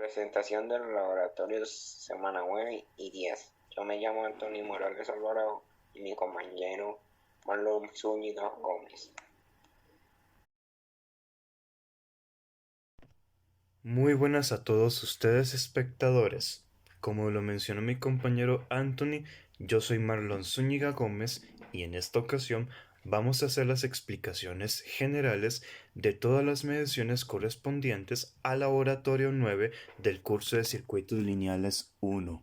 Presentación de los laboratorios semana 9 y 10. Yo me llamo Antonio Morales Alvarado y mi compañero Marlon Zúñiga Gómez. Muy buenas a todos ustedes espectadores. Como lo mencionó mi compañero Anthony, yo soy Marlon Zúñiga Gómez y en esta ocasión vamos a hacer las explicaciones generales de todas las mediciones correspondientes al laboratorio 9 del curso de circuitos lineales 1.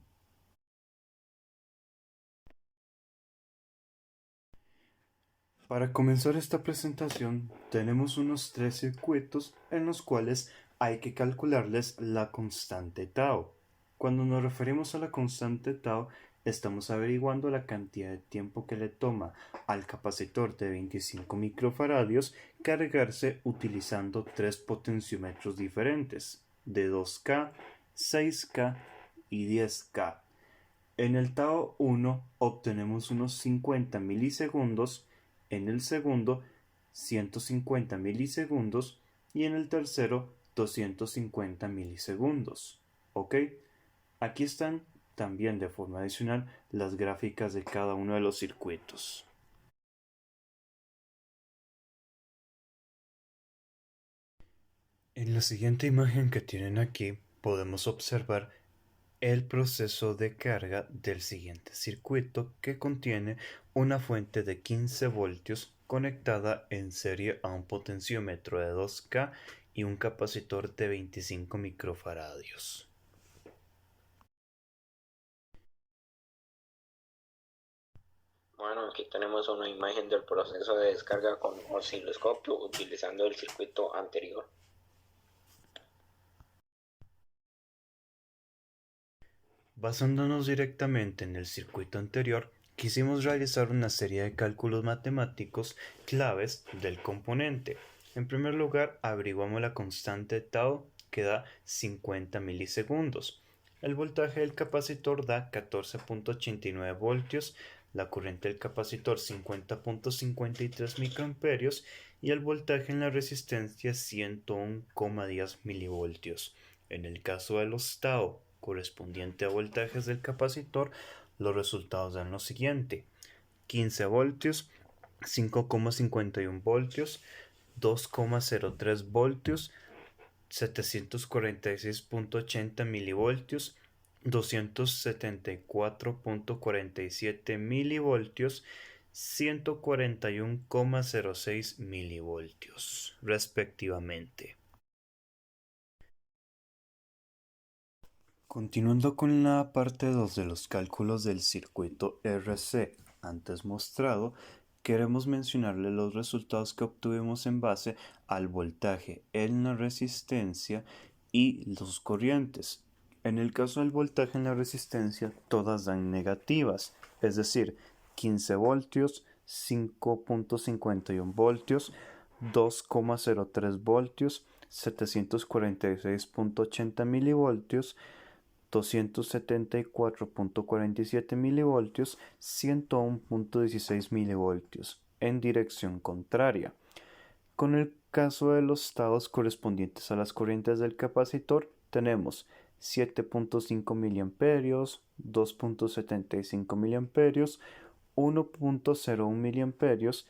Para comenzar esta presentación tenemos unos 3 circuitos en los cuales hay que calcularles la constante tau. Cuando nos referimos a la constante tau, estamos averiguando la cantidad de tiempo que le toma al capacitor de 25 microfaradios cargarse utilizando 3 potenciómetros diferentes, de 2K, 6K y 10K. En el tau 1 obtenemos unos 50 milisegundos, en el segundo 150 milisegundos y en el tercero 250 milisegundos. ¿Ok? Aquí están también de forma adicional las gráficas de cada uno de los circuitos. En la siguiente imagen que tienen aquí podemos observar el proceso de carga del siguiente circuito que contiene una fuente de 15 voltios conectada en serie a un potenciómetro de 2K y un capacitor de 25 microfaradios. Bueno, aquí tenemos una imagen del proceso de descarga con osciloscopio utilizando el circuito anterior. Basándonos directamente en el circuito anterior, quisimos realizar una serie de cálculos matemáticos claves del componente. En primer lugar, averiguamos la constante tau que da 50 milisegundos. El voltaje del capacitor da 14.89 voltios, la corriente del capacitor 50.53 microamperios y el voltaje en la resistencia 101,10 milivoltios. En el caso de los tau correspondiente a voltajes del capacitor, los resultados dan lo siguiente: 15 voltios, 5,51 voltios, 2,03 voltios, 746.80 milivoltios, 274.47 milivoltios, 141,06 milivoltios, respectivamente. Continuando con la parte 2 de los cálculos del circuito RC antes mostrado, queremos mencionarle los resultados que obtuvimos en base al voltaje en la resistencia y los corrientes. En el caso del voltaje en la resistencia, todas dan negativas, es decir, 15 voltios, 5.51 voltios, 2,03 voltios, 746.80 milivoltios, 274.47 milivoltios, 101.16 milivoltios en dirección contraria. Con el caso de los estados correspondientes a las corrientes del capacitor, tenemos 7.5 miliamperios, 2.75 miliamperios, 1.01 miliamperios,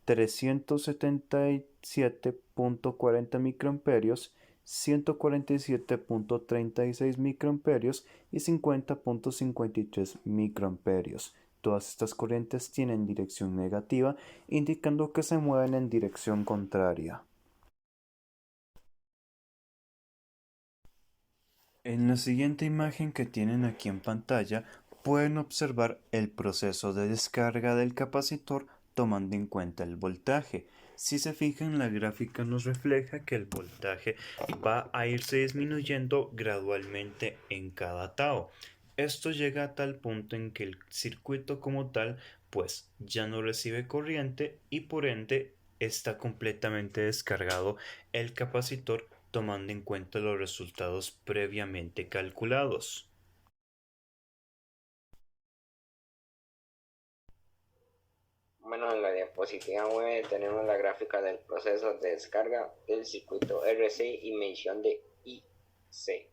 377.40 microamperios, 147.36 microamperios y 50.53 microamperios. Todas estas corrientes tienen dirección negativa, indicando que se mueven en dirección contraria. En la siguiente imagen que tienen aquí en pantalla pueden observar el proceso de descarga del capacitor tomando en cuenta el voltaje. Si se fijan, la gráfica nos refleja que el voltaje va a irse disminuyendo gradualmente en cada tau. Esto llega a tal punto en que el circuito como tal pues ya no recibe corriente y por ende está completamente descargado el capacitor tomando en cuenta los resultados previamente calculados. Bueno, en la diapositiva 9 tenemos la gráfica del proceso de descarga del circuito RC y medición de IC.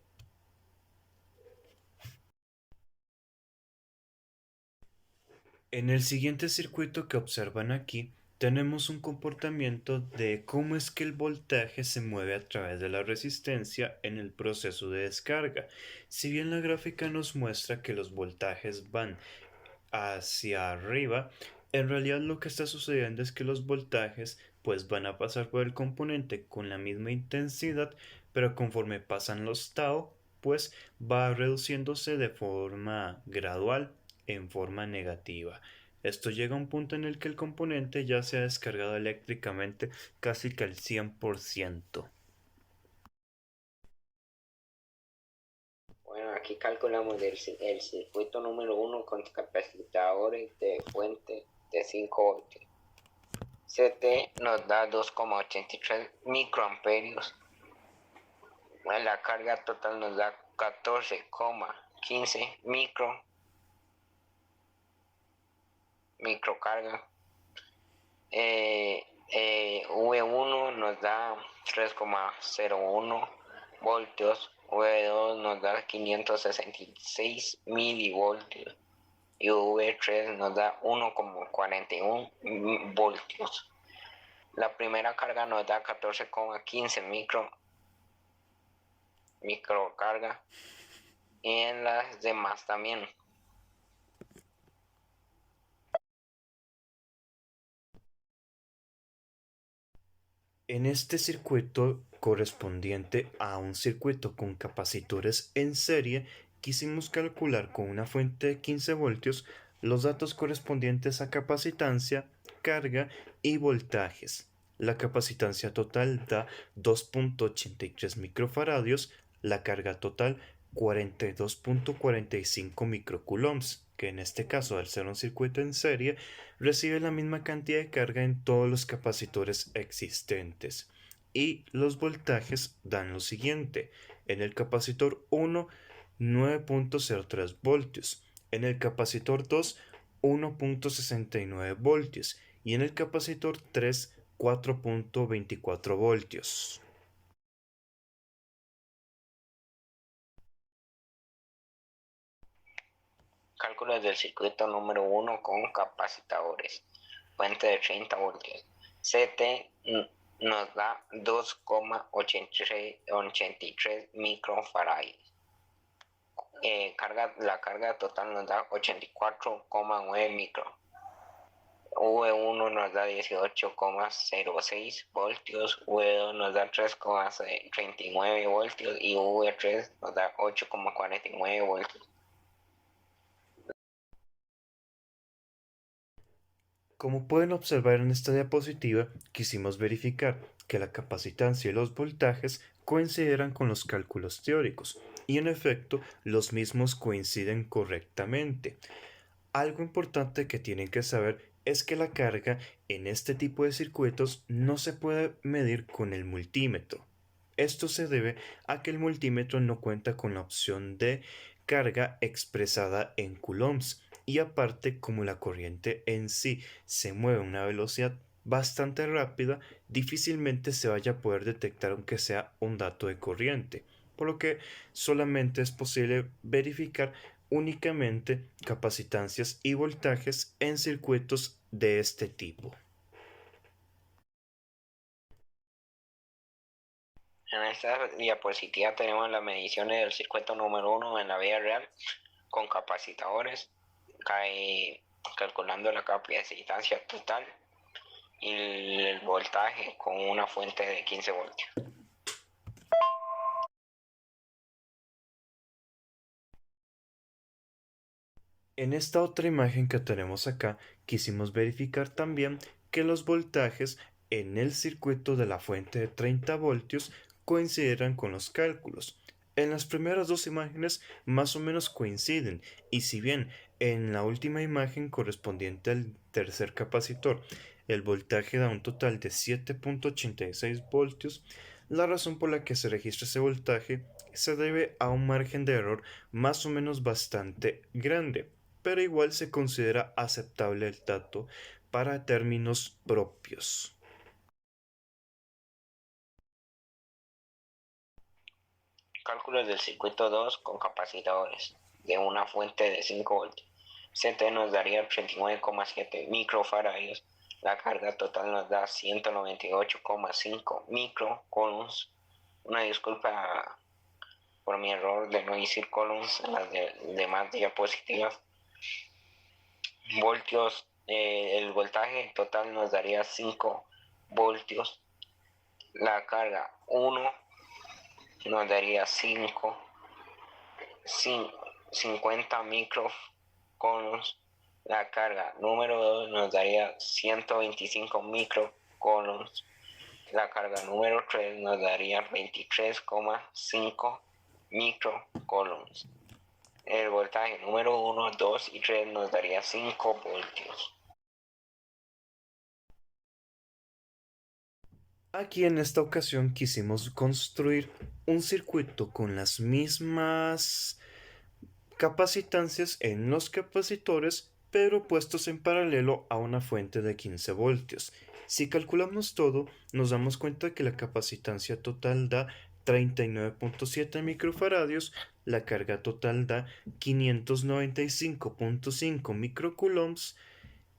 En el siguiente circuito que observan aquí, tenemos un comportamiento de cómo es que el voltaje se mueve a través de la resistencia en el proceso de descarga. Si bien la gráfica nos muestra que los voltajes van hacia arriba, en realidad lo que está sucediendo es que los voltajes pues van a pasar por el componente con la misma intensidad, pero conforme pasan los tau, pues va reduciéndose de forma gradual en forma negativa. Esto llega a un punto en el que el componente ya se ha descargado eléctricamente casi que al 100%. Bueno, aquí calculamos el circuito número 1 con capacitadores de fuente de 5 voltios. CT nos da 2,83 microamperios. La carga total nos da 14,15 microcarga. V1 nos da 3,01 voltios, V2 nos da 566 milivoltios y V3 nos da 1,41 voltios. La primera carga nos da 14,15 microcarga y en las demás también. En este circuito correspondiente a un circuito con capacitores en serie, quisimos calcular con una fuente de 15 voltios los datos correspondientes a capacitancia, carga y voltajes. La capacitancia total da 2,83 microfaradios, la carga total 42,45 microcoulombs, que en este caso, al ser un circuito en serie, recibe la misma cantidad de carga en todos los capacitores existentes. Y los voltajes dan lo siguiente. En el capacitor 1, 9,03 voltios. En el capacitor 2, 1,69 voltios. Y en el capacitor 3, 4,24 voltios. Cálculos del circuito número 1 con capacitadores. Fuente de 30 voltios. CT nos da 2,83 microfarads. La carga total nos da 84,9 micro. V1 nos da 18,06 voltios, V2 nos da 3,39 voltios y V3 nos da 8,49 voltios. Como pueden observar en esta diapositiva, quisimos verificar que la capacitancia y los voltajes coincidirán con los cálculos teóricos, y en efecto los mismos coinciden correctamente. Algo importante que tienen que saber es que la carga en este tipo de circuitos no se puede medir con el multímetro. Esto se debe a que el multímetro no cuenta con la opción de carga expresada en coulombs, y aparte, como la corriente en sí se mueve a una velocidad bastante rápida, difícilmente se vaya a poder detectar aunque sea un dato de corriente, por lo que solamente es posible verificar únicamente capacitancias y voltajes en circuitos de este tipo. En esta diapositiva tenemos las mediciones del circuito número 1 en la vida real con capacitadores, calculando la capacitancia total y el voltaje con una fuente de 15 voltios. En esta otra imagen que tenemos acá, quisimos verificar también que los voltajes en el circuito de la fuente de 30 voltios coincidirán con los cálculos. En las primeras dos imágenes más o menos coinciden, y si bien en la última imagen correspondiente al tercer capacitor el voltaje da un total de 7,86 voltios, la razón por la que se registra ese voltaje se debe a un margen de error más o menos bastante grande, pero igual se considera aceptable el dato para términos propios. Cálculos del circuito 2 con capacitadores de una fuente de 5 voltios. CT nos daría 39,7 microfaradios. La carga total nos da 198,5 microcoulombs. Una disculpa por mi error de no decir coulombs en las demás diapositivas. Voltios, el voltaje total nos daría 5 voltios. La carga 1 nos daría 50 microcoulombs. La carga número 2 nos daría 125 microcoulombs. La carga número 3 nos daría 23,5 microcoulombs. El voltaje número 1, 2 y 3 nos daría 5 voltios. Aquí en esta ocasión quisimos construir un circuito con las mismas capacitancias en los capacitores, pero puestos en paralelo a una fuente de 15 voltios. Si calculamos todo, nos damos cuenta que la capacitancia total da 39,7 microfaradios, la carga total da 595,5 microcoulombs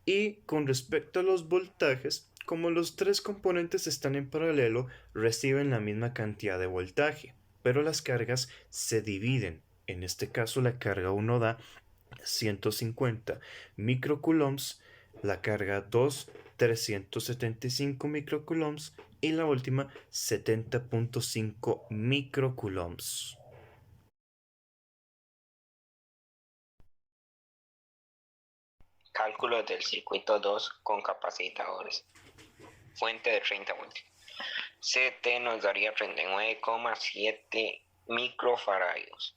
y con respecto a los voltajes, como los tres componentes están en paralelo, reciben la misma cantidad de voltaje, pero las cargas se dividen. En este caso, la carga 1 da 150 microcoulombs, la carga 2 375 microcoulombs y la última 70,5 microcoulombs. Cálculos del circuito 2 con capacitadores. Fuente de 30 voltios. CT nos daría 39,7 microfaradios.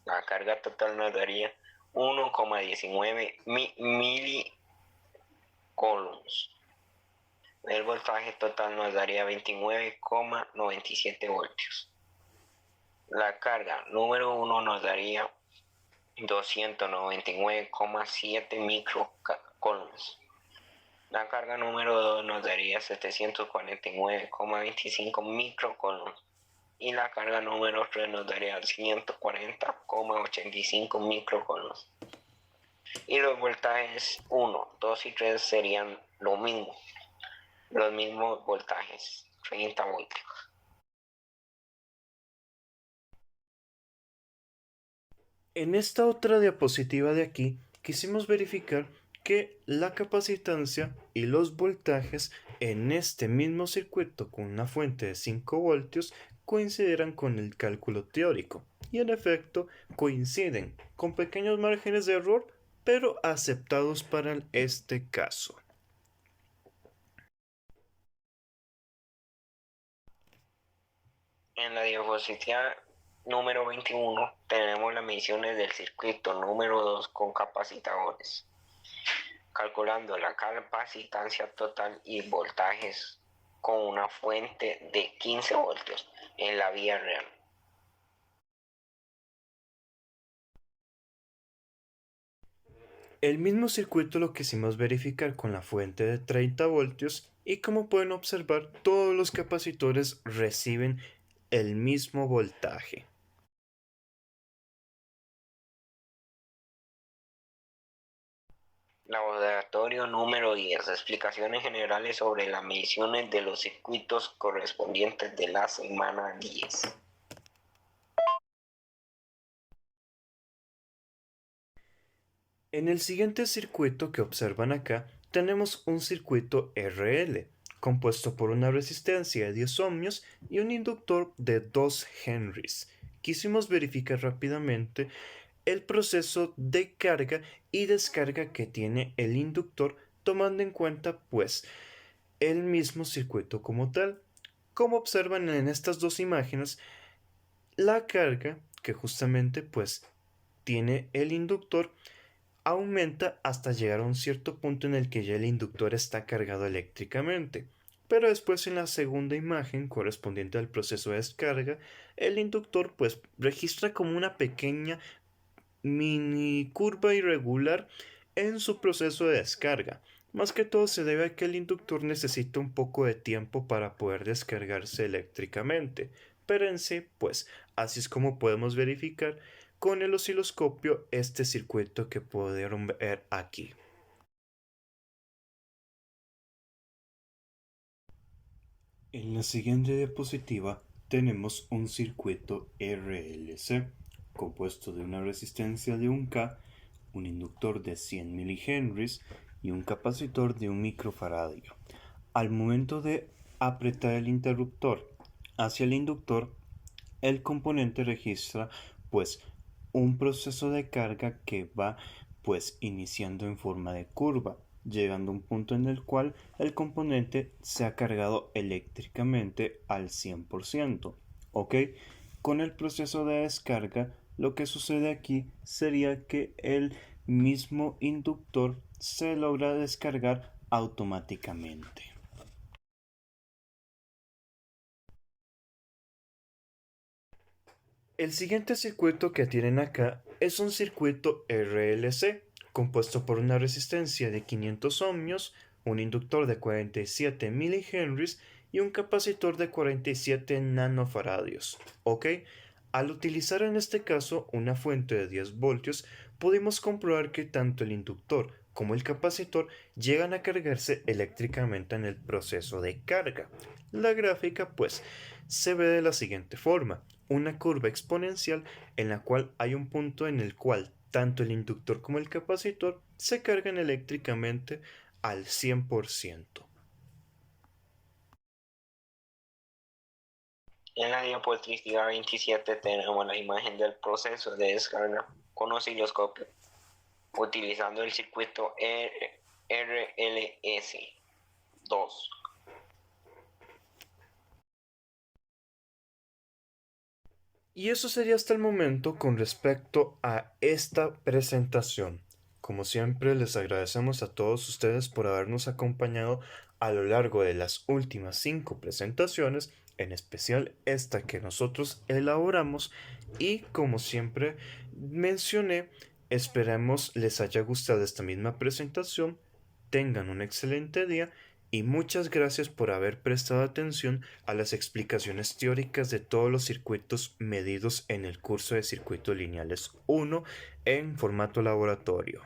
La carga total nos daría 1,19 milicoulombs. El voltaje total nos daría 29,97 voltios. La carga número 1 nos daría 299,7 microcoulombs. La carga número 2 nos daría 749,25 microcoulombs. Y la carga número 3 nos daría 140,85 microcoulombs. Y los voltajes 1, 2 y 3 serían lo mismo. Los mismos voltajes, 30 voltios. En esta otra diapositiva de aquí, quisimos verificar que la capacitancia y los voltajes en este mismo circuito con una fuente de 5 voltios coincidirán con el cálculo teórico. Y en efecto, coinciden, con pequeños márgenes de error, pero aceptados para este caso. En la diapositiva número 21 tenemos las mediciones del circuito número 2 con capacitadores, calculando la capacitancia total y voltajes con una fuente de 15 voltios en la vía real. El mismo circuito lo quisimos verificar con la fuente de 30 voltios y como pueden observar todos los capacitores reciben el mismo voltaje. Laboratorio número 10. Explicaciones generales sobre las mediciones de los circuitos correspondientes de la semana 10. En el siguiente circuito que observan acá, tenemos un circuito RL, compuesto por una resistencia de 10 ohmios y un inductor de 2 henrys. Quisimos verificar rápidamente el proceso de carga y descarga que tiene el inductor, tomando en cuenta pues el mismo circuito como tal. Como observan en estas dos imágenes, la carga que justamente pues tiene el inductor aumenta hasta llegar a un cierto punto en el que ya el inductor está cargado eléctricamente. Pero después en la segunda imagen correspondiente al proceso de descarga, el inductor pues registra como una pequeña mini curva irregular en su proceso de descarga. Más que todo se debe a que el inductor necesita un poco de tiempo para poder descargarse eléctricamente. Pero en sí, pues así es como podemos verificar con el osciloscopio este circuito que pudieron ver aquí. En la siguiente diapositiva tenemos un circuito RLC compuesto de una resistencia de 1K, un inductor de 100 mH y un capacitor de 1 microfaradio. Al momento de apretar el interruptor hacia el inductor, el componente registra pues un proceso de carga que va pues iniciando en forma de curva, llegando a un punto en el cual el componente se ha cargado eléctricamente al 100%. ¿Ok? Con el proceso de descarga, lo que sucede aquí sería que el mismo inductor se logra descargar automáticamente. El siguiente circuito que tienen acá es un circuito RLC, compuesto por una resistencia de 500 ohmios, un inductor de 47 milihenries y un capacitor de 47 nanofaradios. ¿Ok? Al utilizar en este caso una fuente de 10 voltios, pudimos comprobar que tanto el inductor como el capacitor llegan a cargarse eléctricamente en el proceso de carga. La gráfica pues se ve de la siguiente forma: una curva exponencial en la cual hay un punto en el cual tanto el inductor como el capacitor se cargan eléctricamente al 100%. En la diapositiva 27 tenemos la imagen del proceso de descarga con osciloscopio, utilizando el circuito RLS2. Y eso sería hasta el momento con respecto a esta presentación. Como siempre, les agradecemos a todos ustedes por habernos acompañado a lo largo de las últimas 5 presentaciones, en especial esta que nosotros elaboramos, y como siempre mencioné, esperemos les haya gustado esta misma presentación, tengan un excelente día y muchas gracias por haber prestado atención a las explicaciones teóricas de todos los circuitos medidos en el curso de circuitos lineales 1 en formato laboratorio.